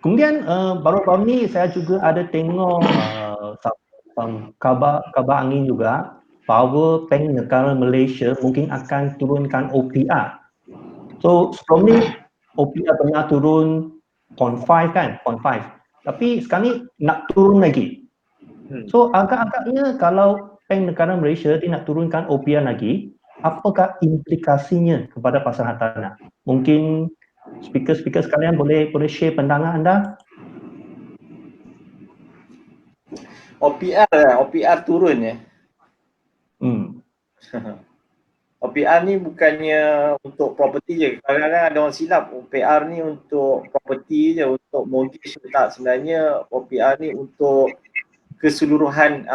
Kemudian baru-baru ni saya juga ada tengok kabar angin juga bahawa Bank Negara Malaysia mungkin akan turunkan OPR. So sebelum ni OPR pernah turun 0.5 kan, 0.5. Tapi sekarang ni nak turun lagi. So agak-agaknya kalau Bank Negara Malaysia dia nak turunkan OPR lagi, apakah implikasinya kepada pasar hartanah? Mungkin speaker-speaker sekalian boleh share pandangan anda? OPR turun ya. OPR ni bukannya untuk property je. Kadang-kadang ada orang silap OPR ni untuk property je, untuk mortgage tak. Sebenarnya OPR ni untuk keseluruhan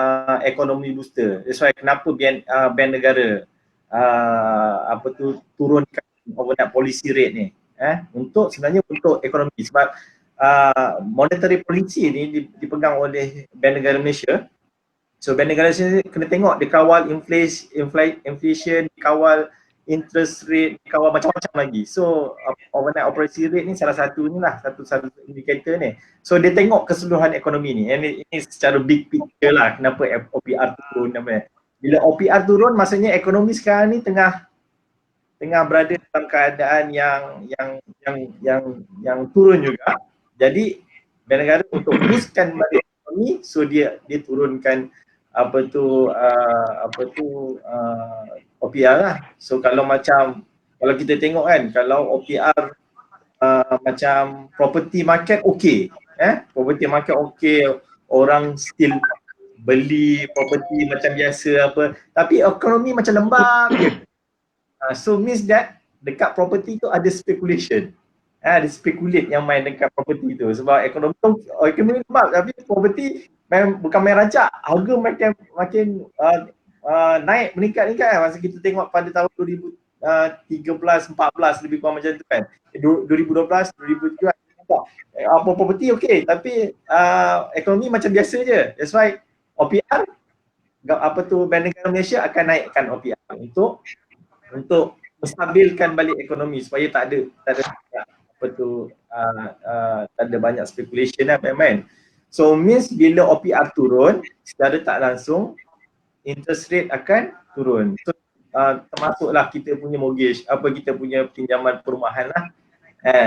ekonomi booster. That's why kenapa Bank Negara turunkan overnight policy rate ni. Untuk sebenarnya untuk ekonomi, sebab monetary policy ni dipegang oleh Bank Negara Malaysia. So Bank Negara Malaysia kena tengok dia kawal inflation, dikawal interest rate, dikawal macam-macam lagi. So overnight operating rate ni salah satu ni lah, satu indikator ni. So dia tengok keseluruhan ekonomi ni. Ini secara big picture lah kenapa OPR turun. Bila OPR turun maksudnya ekonomi sekarang ni tengah berada dalam keadaan yang turun juga. Jadi Bank Negara untuk boostkan balik ekonomi, so dia turunkan OPR lah. So kalau kita tengok kan, kalau OPR macam property market okey, property market okey, orang still beli property macam biasa tapi ekonomi macam lembab je. So means that dekat property tu ada speculation. Ada speculate yang main dekat property tu, sebab ekonomi lembab tapi property bukan main rancak, harga makin naik, meningkat kan. Masa kita tengok pada tahun 2013, 14 lebih kurang macam tu kan. 2012, 2013 property okey tapi ekonomi macam biasa je. That's why OPR Bank Negara Malaysia akan naikkan OPR untuk menstabilkan balik ekonomi supaya tak ada banyak speculation lah main. So means bila OPR turun, secara tak langsung interest rate akan turun. So termasuklah kita punya mortgage, kita punya pinjaman perumahan lah.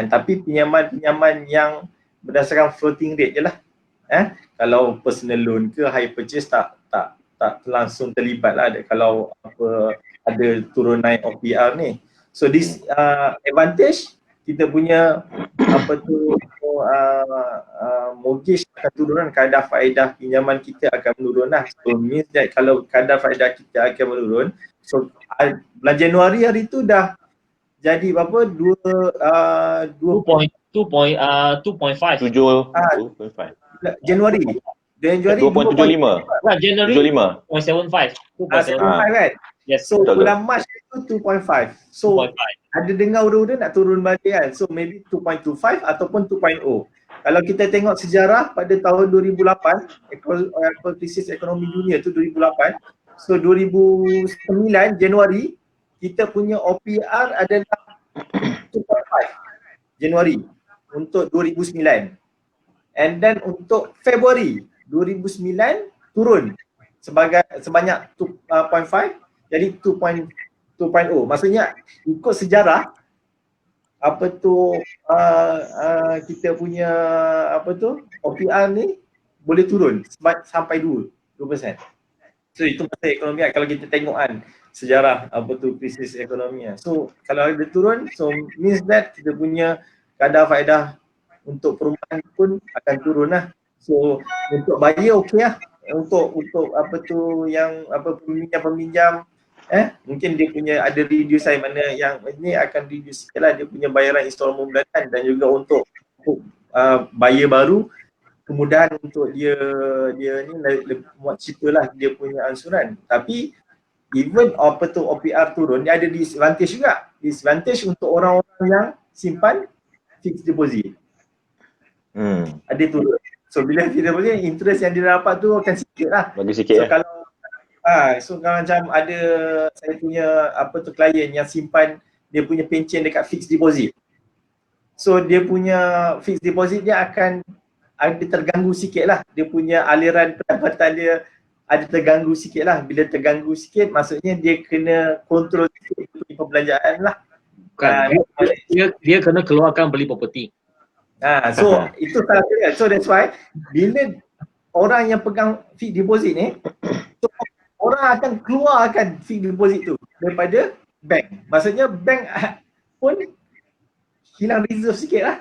Tapi pinjaman yang berdasarkan floating rate je lah. Kalau personal loan ke hire purchase tak langsung terlibat lah kalau ada turun naik OPR ni. So this advantage kita punya mortgage akan turun, kadar faedah pinjaman kita akan menurun lah. So means that kalau kadar faedah kita akan menurun, so bulan Januari hari tu dah jadi berapa? 2.5. Januari 2.75. Januari 2.75. 2.75 kan? Yes. So bulan Mac itu 2.5. So ada dengar udah nak turun balik kan. So maybe 2.25 ataupun 2.0. Kalau kita tengok sejarah pada tahun 2008, krisis ekonomi dunia tu 2008. So 2009 Januari kita punya OPR adalah 2.5 Januari untuk 2009. And then untuk Februari 2009 turun sebanyak 2.5 jadi 2.0. Maksudnya ikut sejarah kita punya OPR ni boleh turun sampai 2%. So itu pasal ekonomi kalau kita tengok kan sejarah krisis ekonomi. So kalau dia turun, so means that kita punya kadar faedah untuk perumahan pun akan turun lah. So untuk buyer okey lah. Untuk yang peminjam mungkin dia punya ada reduce mana yang ini akan reduce sikit lah dia punya bayaran installment bulanan, dan juga untuk buyer baru kemudahan untuk dia ni muat cheaper lah dia punya ansuran. Tapi even OPR turun, dia ada disadvantage juga. Disadvantage untuk orang-orang yang simpan fixed deposit. Ada turun. So bila fixed deposit, interest yang dia dapat tu akan sikit lah. Bagi sikit so kalau macam ada saya punya klien yang simpan dia punya pencen dekat fixed deposit. So dia punya fixed deposit dia akan ada terganggu sikit lah. Dia punya aliran pendapatan dia ada terganggu sikit lah. Bila terganggu sikit maksudnya dia kena kontrol sikit punya perbelanjaan lah. Bukan, dia kena keluarkan beli properti. So itu salah dia. So that's why bila orang yang pegang fixed deposit ni, so orang akan keluarkan fixed deposit tu daripada bank. Maksudnya bank pun hilang reserve sikit lah.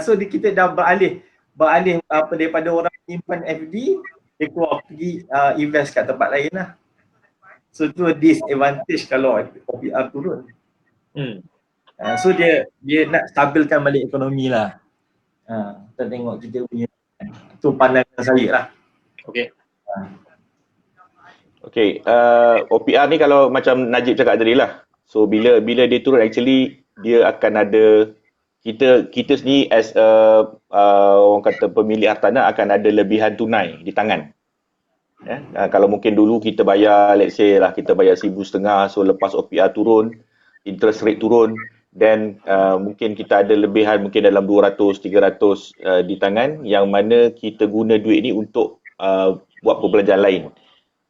So kita dah beralih daripada orang menyimpan FD, dia keluar pergi invest kat tempat lain lah. So tu disadvantage kalau OPR turun. So dia nak stabilkan balik ekonomi lah. Kita tengok kita punya, tu pandangan saya lah. Okay, OPR ni kalau macam Najib cakap tadi lah. So bila dia turun, actually dia akan ada, kita sendiri as orang kata pemilik hartanah akan ada lebihan tunai di tangan. Kalau mungkin dulu kita bayar, let's say lah kita bayar 1,500, so lepas OPR turun, interest rate turun, then mungkin kita ada lebihan mungkin dalam 200-300 di tangan, yang mana kita guna duit ni untuk buat perbelanjaan lain.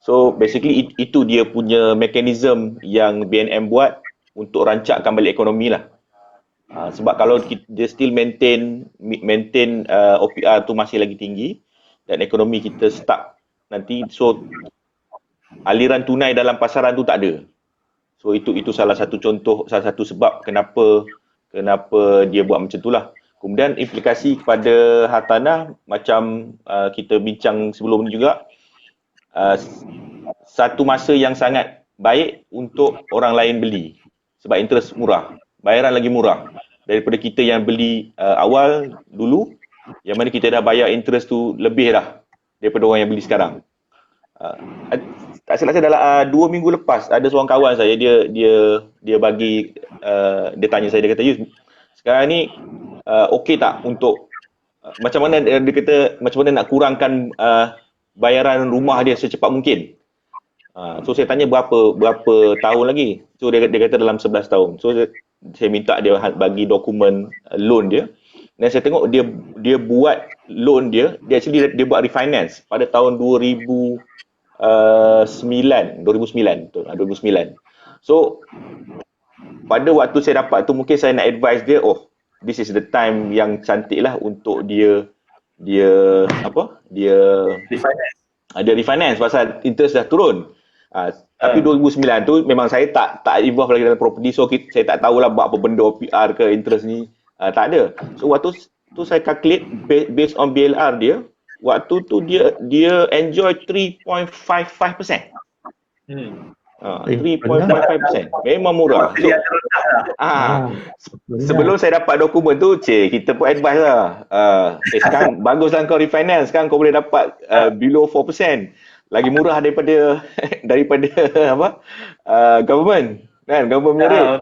So basically itu dia punya mekanisme yang BNM buat untuk rancakkan balik ekonomi lah. Sebab kalau dia still maintain OPR tu masih lagi tinggi dan ekonomi kita stuck nanti, so aliran tunai dalam pasaran tu tak ada. So itu salah satu contoh, salah satu sebab kenapa dia buat macam itulah. Kemudian implikasi kepada hartanah macam kita bincang sebelum ni juga, satu masa yang sangat baik untuk orang lain beli sebab interest murah, bayaran lagi murah daripada kita yang beli awal dulu, yang mana kita dah bayar interest tu lebih dah daripada orang yang beli sekarang. Tak silap saya dalam 2 minggu lepas ada seorang kawan saya, dia bagi dia tanya saya, dia kata, "Yus, sekarang ni okey tak untuk macam mana dia kata macam mana nak kurangkan bayaran rumah dia secepat mungkin?" So saya tanya berapa tahun lagi. So dia kata dalam 11 tahun. So saya minta dia bagi dokumen loan dia. Dan saya tengok dia buat loan dia actually dia buat refinance pada tahun 2009. So pada waktu saya dapat tu, mungkin saya nak advise dia, this is the time yang cantik lah untuk dia refinance pasal interest dah turun. Tapi 2009 tu memang saya tak involve lagi dalam property, so saya tak tahulah buat apa benda OPR ke interest ni, tak ada. So waktu tu saya calculate based on BLR dia, waktu tu dia enjoy 3.55%. 3.55%. Memang murah. So, sebelum saya dapat dokumen tu, kita pun advise lah. Sekarang baguslah kau refinance, sekarang kau boleh dapat below 4%. Lagi murah daripada government, kan, government punya rate.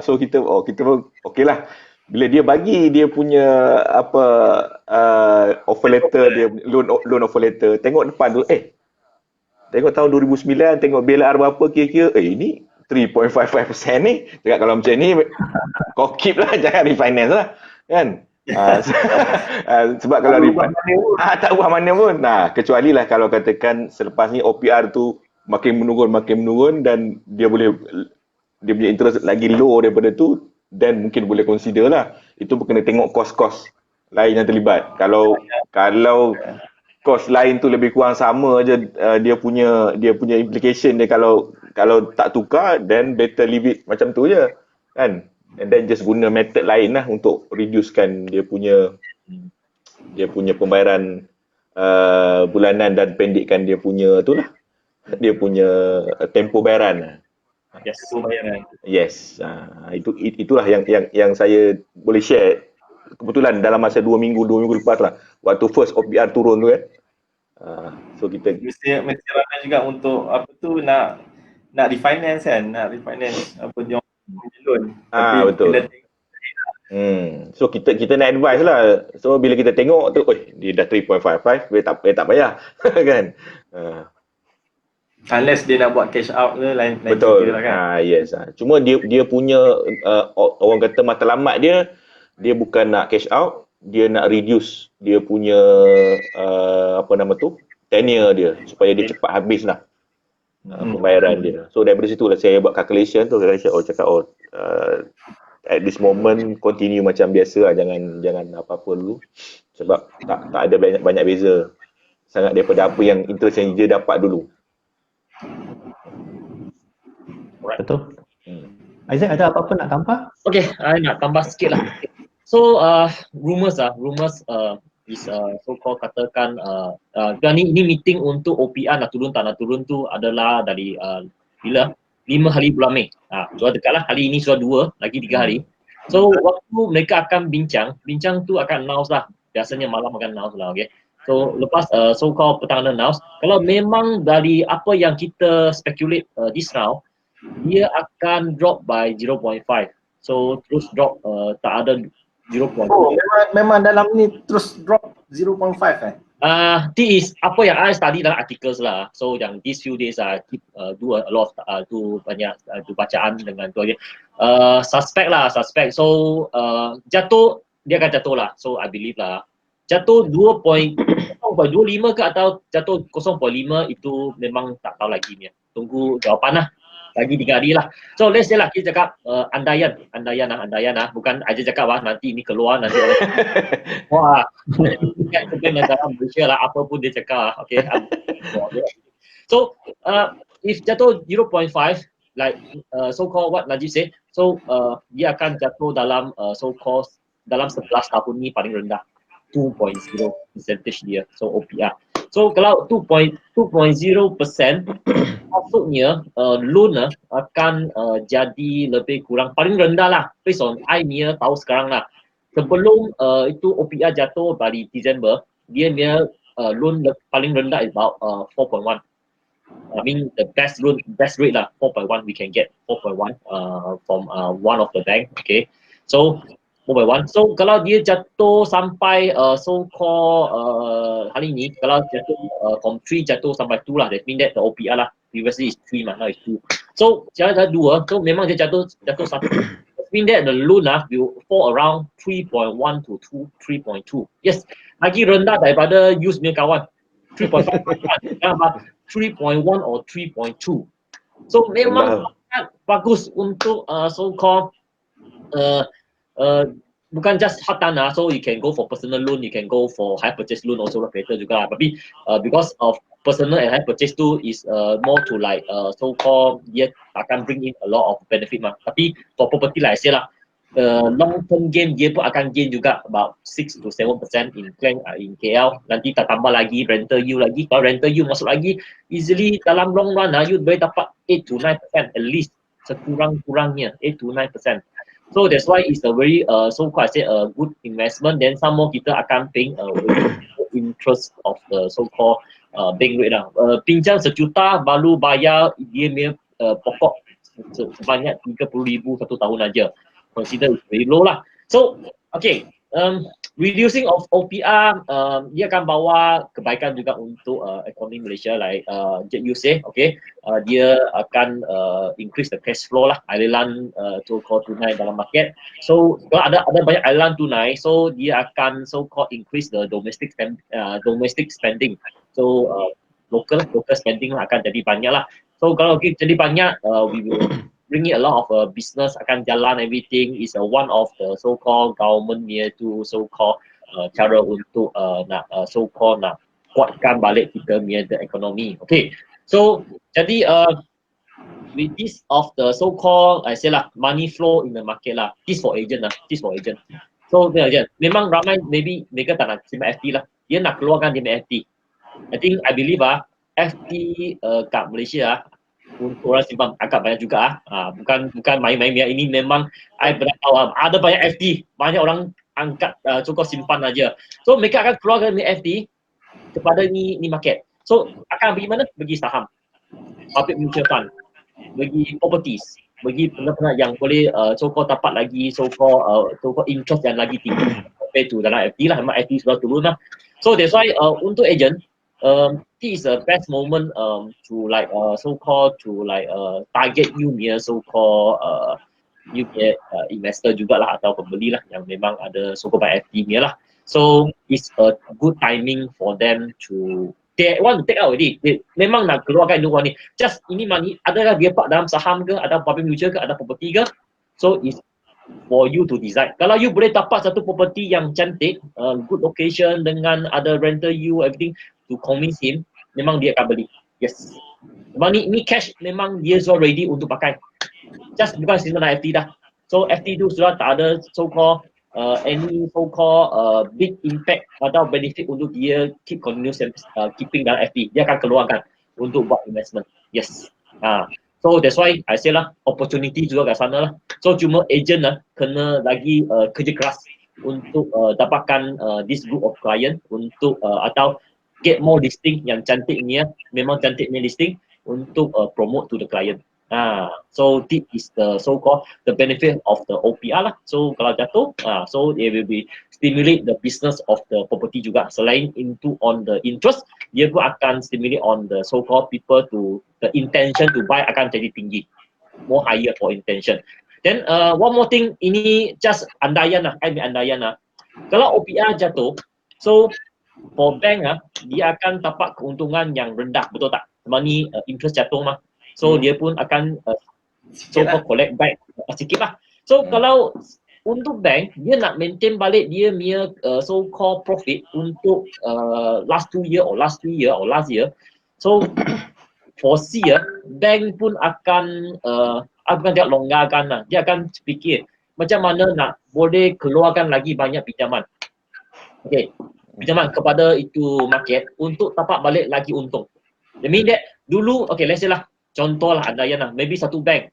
So kita okey lah. Bila dia bagi dia punya offer letter dia, loan offer letter, tengok depan tu, tengok tahun 2009, tengok BLR berapa kira-kira, ini 3.55% ni. Cakap kalau macam ni kau keep lah, jangan refinance lah, kan. Sebab kalau tak buat mana pun. Kecuali lah kalau katakan selepas ni OPR tu makin menurun dan dia punya interest lagi low daripada tu, dan mungkin boleh consider lah. Itu pun kena tengok kos-kos lain yang terlibat. Kalau kos lain tu lebih kurang sama aja, dia punya implication dia, kalau tak tukar, then better leave it macam tu je, kan. And then just guna method lain lah untuk reducekan dia punya pembayaran bulanan dan pendekkan dia punya tu lah, dia punya tempoh bayaran. Yes. Itulah yang saya boleh share. Kebetulan dalam masa 2 minggu lepas lah, waktu first OPR turun tu, kan. So kita mesti ramai juga untuk nak refinance, kan, dia loan. Betul. So kita nak advise lah. So bila kita tengok tu, dia dah 3.55, dia tak payah kan. Unless dia nak buat cash out ke, lain betul lah, kan. Yes. Cuma dia punya orang kata matlamat dia dia bukan nak cash out, dia nak reduce dia punya tenure dia supaya dia cepat habis lah pembayaran dia. So daripada situ lah saya buat calculation tu, saya cakap at this moment continue macam biasa lah, jangan apa-apa dulu sebab tak ada banyak beza sangat daripada apa yang interest yang dia dapat dulu. Betul. Isaac ada apa-apa nak tambah? Okay, I nak tambah sikit lah. So rumors is so-called katakan ini meeting untuk OPR nak turun tak nak turun tu adalah dari bila 5 hari bulan Mei. Sudah dekat lah, hari ini sudah 2, lagi 3 hari. So waktu mereka akan bincang tu akan announce lah. Biasanya malam akan announce lah, okay. So lepas so-called petang announce, kalau memang dari apa yang kita speculate this round, dia akan drop by 0.5. So terus drop tak ada 0.5. Oh, memang dalam ni terus drop 0.5 This is apa yang I study dalam articles lah. So yang these few days keep do a lot of banyak bacaan dengan tu aja. Suspect. So jatuh dia akan jatuh lah. So I believe lah. Jatuh 0.25 ke atau jatuh 0.5 itu memang tak tahu lagi ni. Tunggu jawapan lah. Lagi 3 hari lah. So let's say lah kita cakap andaian lah. Bukan aja cakap lah nanti ini keluar nanti orang wah bukan negara Malaysia lah apa pun dia cakap lah. Okay. So if jatuh 0.5 like so called what Najib said, so dia akan jatuh dalam so called dalam 11 tahun ni paling rendah 2.0% dia. So OPR. So kalau 2.0% maksudnya loan akan jadi lebih kurang paling rendah lah based on I punya tahu sekarang lah. Sebelum itu OPR jatuh dari Disember, dia punya loan paling rendah is about 4.1. I mean the best rate lah 4.1 we can get 4.1 from one of the bank, okay. So 4.1. So kalau dia jatuh sampai so called hari ni kalau jatuh from 3 jatuh sampai 2 lah, that mean that the OPR lah previously is 3 now is 2. So jangan ada 2, so memang dia jatuh 1. That mean that the loan will fall around 3.1 to 3.2. Yes, lagi rendah daripada use punya kawan 3.5 3.1 or 3.2. So memang bagus untuk so called bukan just hartanah, so you can go for personal loan, you can go for hire purchase loan also later juga lah. Tapi because of personal and hire purchase tu is more to like so called dia akan bring in a lot of benefit mah. Tapi for property like I say lah, long term gain dia pun akan gain juga about 6 to 7% in KL. Nanti tak tambah lagi rental yield lagi. Kalau rental yield masuk lagi, easily dalam long run you boleh dapat 8 to 9% at least, sekurang-kurangnya 8 to 9%. So that's why it's a very so called I say a good investment. Then some more kita akan paying interest of the so called bank rate lah. Pinjam $1 baru bayar dia punya pokok sebanyak 30,000 satu tahun aja. Consider it's very low lah. So okay, reducing of OPR dia akan bawa kebaikan juga untuk ekonomi Malaysia, like you say, okay, dia akan increase the cash flow lah, aliran so-called tunai dalam market. So kalau ada banyak aliran tunai, so dia akan so-called increase the domestic spending. So local spending akan jadi banyak lah. So kalau kita jadi banyak, we will bring in a lot of business akan jalan, everything is one of the so-called government near to so-called cara untuk nak so-called nak kuatkan balik kita punya the economy. Okay, so jadi with this of the so-called I say lah money flow in the market lah, this for agent lah, So memang ramai maybe mereka tak nak simpan FD lah, dia nak keluarkan dia punya FD. I believe FD kat Malaysia untuk orang simpan agak banyak juga bukan main-main ya. Ini memang I pernah tahu ada banyak FD, banyak orang angkat cukup simpan aja. So mereka akan keluarkan FD kepada ni market. So akan pergi mana? Bagi saham, public mutual fund, bagi properties, bagi benda-benda yang boleh so-called dapat lagi so-called interest yang lagi tinggi compared to dalam FD lah. Memang FD sudah turun lah. So that's why untuk agent this is the best moment to like so-called to like target you near so-called you get investor jugalah atau pembeli lah yang memang ada so-called by FT ni lah. So it's a good timing for them to they want to take out already. They memang nak keluarkan duit ni. Just ini money, adakah dia pak dalam saham ke, ada public mutual ke, ada property ke? So it's for you to decide. Kalau you boleh dapat satu property yang cantik, good location dengan ada rental you, everything to convince him, memang dia akan beli. Yes. Memang ni cash memang dia sudah ready untuk pakai. Just bukan sistem FT dah. So FT tu sudah tak ada so-called any so-called big impact atau benefit untuk dia keep continuous keeping dalam FT. Dia akan keluarkan untuk buat investment. Yes. So that's why I say lah, opportunity juga kat sana lah. So cuma agent lah kena lagi kerja keras untuk dapatkan this group of client untuk atau get more listing yang cantik ni memang cantik ni listing untuk promote to the client. So this is the so-called the benefit of the OPR lah. So kalau jatuh, so it will be stimulate the business of the property juga. Selain into on the interest, dia pun akan stimulate on the so-called people to the intention to buy akan jadi tinggi, more higher for intention. Then one more thing, ini just andaian lah, andaian lah. Kalau OPR jatuh, so for bank dia akan dapat keuntungan yang rendah, betul tak? Sebab ni interest jatuh mah. So dia pun akan so-called collect back sikit lah. So kalau untuk bank, dia nak maintain balik dia punya so-called profit untuk last 2 year or last 3 year or last year. So for C bank pun akan dia longgarkan lah. Dia akan fikir macam mana nak boleh keluarkan lagi banyak pinjaman. Okay, pinjaman kepada itu market untuk dapat balik lagi untung. I mean that dulu, okay let's say lah, contoh lah andaian lah, maybe satu bank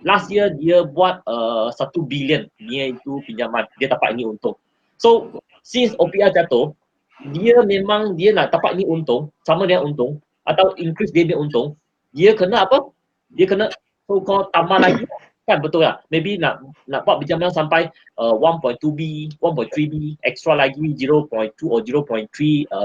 last year dia buat 1 billion dia itu pinjaman, dia dapat ini untung. So since OPR jatuh, dia memang dia nak dapat ini untung, sama dengan untung atau increase dia untung, dia kena apa? Dia kena so-called tambah lagi kan, betul tak? Maybe nak buat pinjaman sampai 1.2B, 1.3B, extra lagi 0.2 or 0.3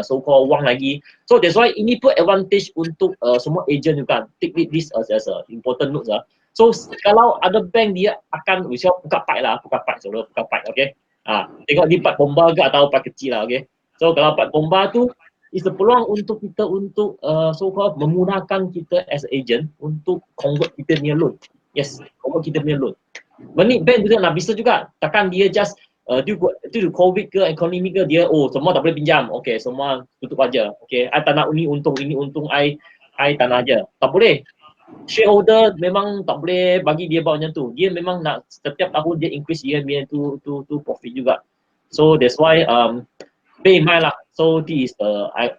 so-called wang lagi. So that's why ini pun advantage untuk semua agent juga. Take this as a important note lah. So kalau ada bank dia akan buka pipe, okay? Tengok di part bomba ke atau part kecil lah, okay? So kalau part bomba tu is a peluang untuk kita untuk so-called memudahkan kita as agent untuk convert kita punya loan. Yes, convert kita punya loan. Bank juga nak bisnes juga. Takkan dia just due to COVID ke, ekonomi ke, dia semua tak boleh pinjam. Okay, semua tutup aja. Okay, I tak nak ini untung, I tak nak aja. Tak boleh. Shareholder memang tak boleh bagi dia bawa macam tu. Dia memang nak setiap tahun dia increase dia punya to profit juga. So that's why pay in mind lah. So this is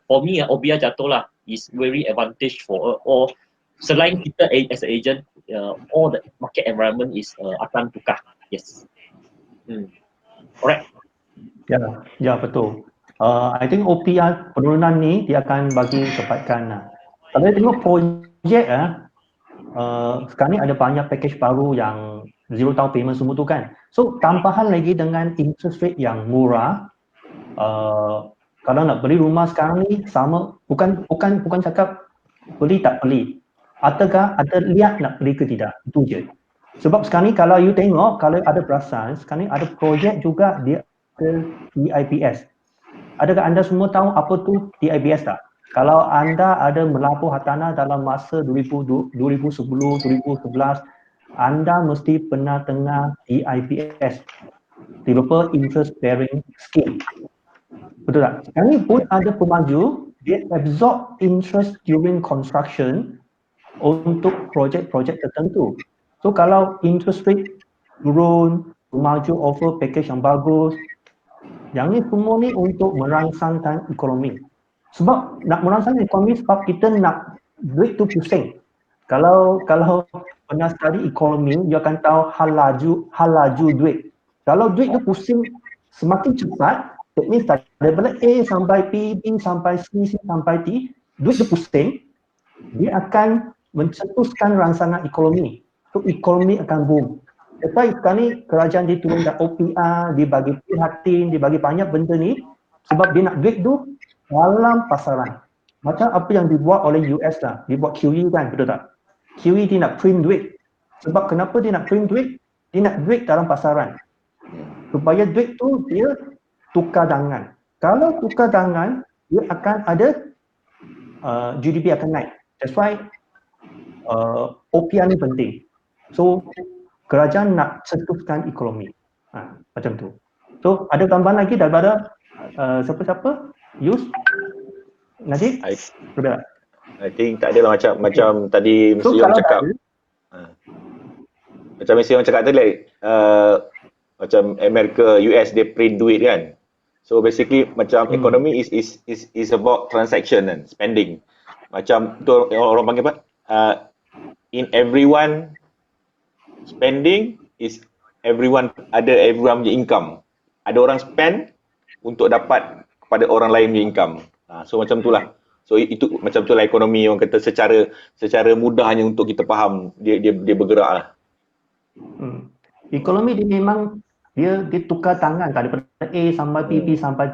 for me OBR jatuh lah is very advantage for all. Selain kita as an agent, all the market environment is akan tukar. Yes. Alright. Ya betul. I think OPR penurunan ni dia akan bagi kebaikan lah. Kalau tengok projek sekarang ni ada banyak package baru yang zero down payment semua tu kan. So tambahan lagi dengan interest rate yang murah. Kalau nak beli rumah sekarang ni sama, bukan cakap beli tak beli. Ataukah ada lihat nak beli ke tidak, itu je. Sebab sekarang ni kalau you tengok, kalau ada perasan, sekarang ni ada projek juga dia ada DIPS. Adakah anda semua tahu apa tu DIPS tak? Kalau anda ada melapor hartanah dalam masa 2010, 2011, anda mesti pernah dengar DIPS, Developer Interest Bearing Scheme. Betul tak? Sekarang ni pun ada pemaju, dia absorb interest during construction untuk projek-projek tertentu. So kalau interest rate turun, pemaju offer package yang bagus, yang ni semua ni untuk merangsangkan ekonomi. Sebab nak merangsangkan ekonomi sebab kita nak duit tu pusing. Kalau pernah study ekonomi, you akan tahu hal laju duit. Kalau duit tu pusing semakin cepat, that means daripada A sampai P, B sampai C sampai D, duit tu pusing, dia akan mencetuskan rangsangan ekonomi. So ekonomi akan boom. Lepas sekarang ni kerajaan dia turunkan OPR, dia bagi perhatian, dia bagi banyak benda ni sebab dia nak duit tu dalam pasaran. Macam apa yang dibuat oleh US lah, dia buat QE kan, betul tak? QE dia nak print duit. Sebab kenapa dia nak print duit? dia nak duit dalam pasaran. Supaya duit tu dia tukar tangan. Kalau tukar tangan, dia akan ada GDP akan naik. That's why OPR ni penting. So kerajaan nak cetuskan ekonomi. Macam tu. So ada tambahan lagi daripada siapa-siapa? Yus? Najib? Sudah. I think tak adalah macam tadi So Mr. Yong kalau cakap. Macam Mr. Yong cakap tadi, macam Amerika, US dia print duit kan. So basically macam ekonomi is about transaction and spending. Macam tu orang panggil apa? In everyone spending is everyone punya income. Ada orang spend untuk dapat kepada orang lain punya income. So macam itulah. So itu macam itulah ekonomi orang kata secara mudahnya untuk kita faham dia bergerak lah. Ekonomi dia memang dia tukar tangan daripada A sampai P sampai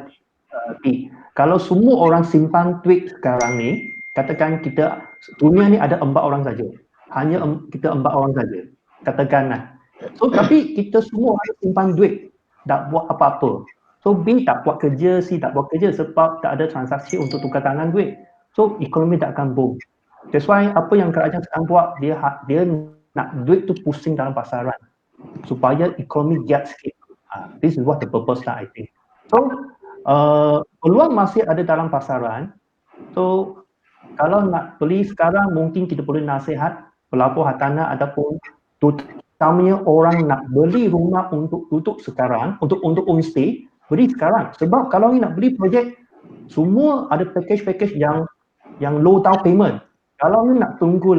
P. Kalau semua orang simpan duit sekarang ni, katakan kita dunia ni ada 4 orang saja. Hanya kita 4 orang saja. Katakanlah. So tapi kita semua ada simpan duit, tak buat apa-apa. So B tak buat kerja, C tak buat kerja sebab tak ada transaksi untuk tukar tangan duit. So ekonomi tak akan boom. That's why apa yang kerajaan sekarang buat, dia nak duit tu pusing dalam pasaran supaya ekonomi giat sikit. This is what the purpose lah, I think. So peluang masih ada dalam pasaran. So kalau nak beli sekarang, mungkin kita boleh nasihat pelapor hartanah ataupun terutamanya orang nak beli rumah untuk duduk sekarang, untuk homestay, beli sekarang. Sebab kalau ni nak beli projek, semua ada package yang low down payment. Kalau ni nak tunggu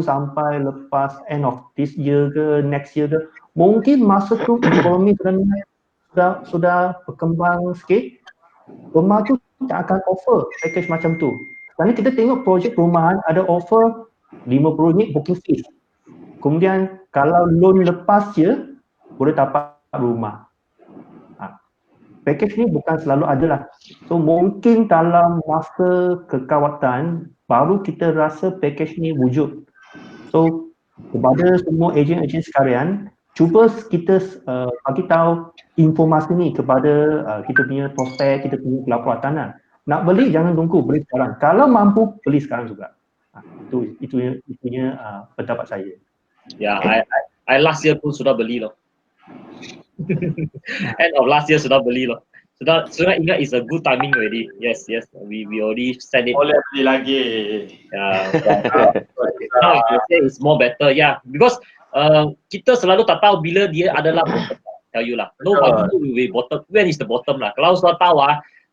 sampai lepas end of this year ke, next year ke, mungkin masa tu ekonomi sudah berkembang sikit, rumah tu tak akan offer package macam tu. Sekarang kita tengok projek perumahan ada offer RM50 booking fee. Kemudian kalau loan lepas je, boleh dapat rumah. Package ni bukan selalu ada lah. So mungkin dalam masa kekawatan, baru kita rasa package ni wujud. So kepada semua ejen-ejen sekalian, cuba kita bagi tahu informasi ni kepada kita punya prospek, kita punya pelapor hartanah. Nak beli jangan tunggu, beli sekarang. Kalau mampu beli sekarang juga. Itu pendapat saya. Ya, I last year pun sudah beli loh. End of last year sudah beli loh. Sudah ingat is a good timing already. Yes, we already send it. Boleh beli lagi. Now it's more better, yeah. Because kita selalu tak tahu bila dia adalah bottom. Tell you lah. Nobody will be bottom. When is the bottom lah? Kalau sudah tahu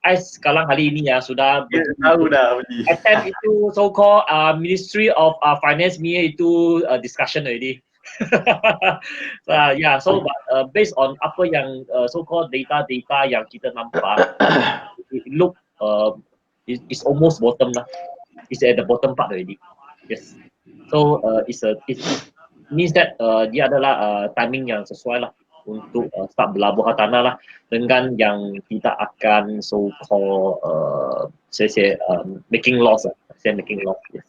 I sekarang hari ini ya sudah tahu dah beli. attempt itu so called Ministry of Finance itu discussion already. So based on apa yang so called data yang kita nampak, it look it's almost bottom lah. It's at the bottom part already. Yes. So it means that dia adalah timing yang sesuai lah untuk start berlabur hartanah lah dengan yang tidak akan so called making loss lah. Making loss. Yes.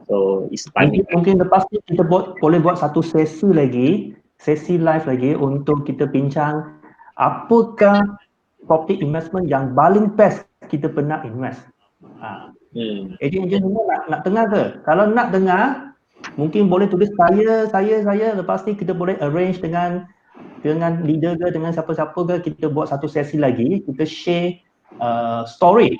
So it's timing. Mungkin lepas ni kita boleh buat satu sesi live lagi untuk kita bincang apakah property investment yang paling best kita pernah invest. Ejen-ejen semua nak dengar ke? Kalau nak dengar, mungkin boleh tulis saya lepas ni kita boleh arrange dengan leader ke, dengan siapa-siapa ke, kita buat satu sesi lagi, kita share story,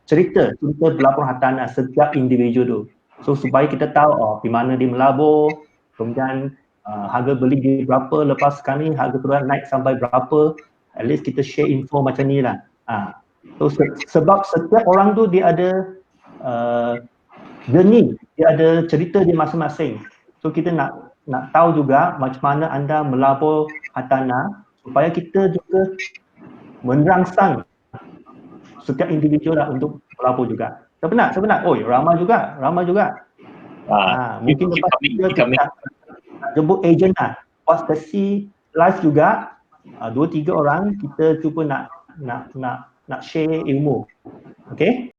cerita pelapor hartanah setiap individu tu. So supaya kita tahu di mana dia melabur, kemudian harga beli dia berapa, lepas sekarang ni harga turun naik sampai berapa, at least kita share info macam ni lah. So sebab setiap orang tu dia ada journey, dia ada cerita dia masing-masing. So kita nak tahu juga macam mana anda melabur hartanah supaya kita juga merangsang setiap individu lah untuk melabur juga. Siapa nak? Oh, ramai juga. Mungkin lepas kita jemput ejen lah. Buat sesi live juga, 2-3 orang kita cuba nak share ilmu. Okay?